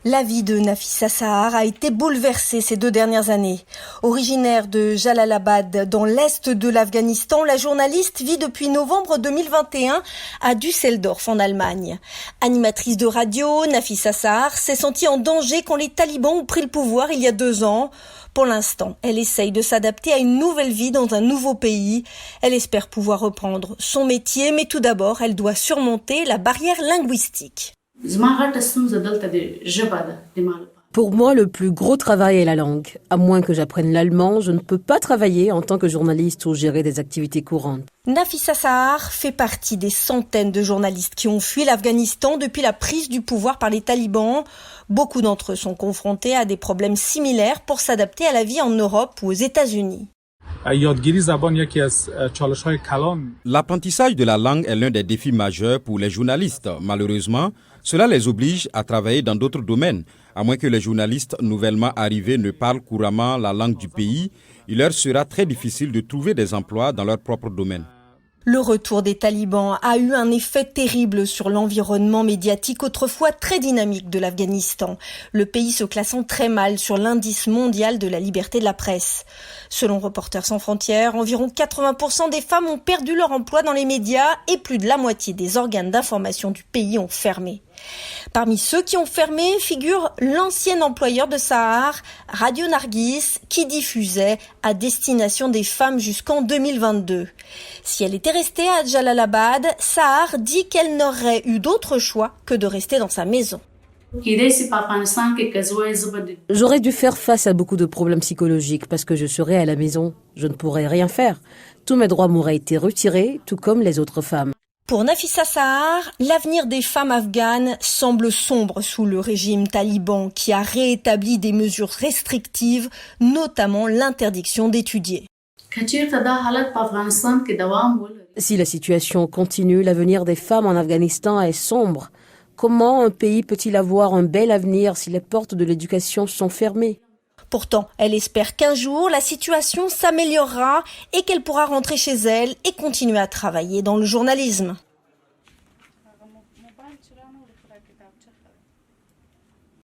La vie de Nafissa Sahar a été bouleversée ces 2 dernières années. Originaire de Jalalabad, dans l'est de l'Afghanistan, la journaliste vit depuis novembre 2021 à Düsseldorf, en Allemagne. Animatrice de radio, Nafissa Sahar s'est sentie en danger quand les talibans ont pris le pouvoir il y a 2 ans. Pour l'instant, elle essaye de s'adapter à une nouvelle vie dans un nouveau pays. Elle espère pouvoir reprendre son métier, mais tout d'abord, elle doit surmonter la barrière linguistique. Pour moi, le plus gros travail est la langue. À moins que j'apprenne l'allemand, je ne peux pas travailler en tant que journaliste ou gérer des activités courantes. Nafissa Sahar fait partie des centaines de journalistes qui ont fui l'Afghanistan depuis la prise du pouvoir par les talibans. Beaucoup d'entre eux sont confrontés à des problèmes similaires pour s'adapter à la vie en Europe ou aux États-Unis. L'apprentissage de la langue est l'un des défis majeurs pour les journalistes. Malheureusement, cela les oblige à travailler dans d'autres domaines. À moins que les journalistes nouvellement arrivés ne parlent couramment la langue du pays, il leur sera très difficile de trouver des emplois dans leur propre domaine. Le retour des talibans a eu un effet terrible sur l'environnement médiatique autrefois très dynamique de l'Afghanistan, le pays se classant très mal sur l'indice mondial de la liberté de la presse. Selon Reporters sans frontières, environ 80% des femmes ont perdu leur emploi dans les médias et plus de la moitié des organes d'information du pays ont fermé. Parmi ceux qui ont fermé figure l'ancien employeur de Sahar, Radio Nargis, qui diffusait à destination des femmes jusqu'en 2022. Si elle était restée à Jalalabad, Sahar dit qu'elle n'aurait eu d'autre choix que de rester dans sa maison. J'aurais dû faire face à beaucoup de problèmes psychologiques parce que je serais à la maison. Je ne pourrais rien faire. Tous mes droits m'auraient été retirés, tout comme les autres femmes. Pour Nafissa Sahar, l'avenir des femmes afghanes semble sombre sous le régime taliban qui a rétabli des mesures restrictives, notamment l'interdiction d'étudier. Si la situation continue, l'avenir des femmes en Afghanistan est sombre. Comment un pays peut-il avoir un bel avenir si les portes de l'éducation sont fermées ? Pourtant, elle espère qu'un jour, la situation s'améliorera et qu'elle pourra rentrer chez elle et continuer à travailler dans le journalisme.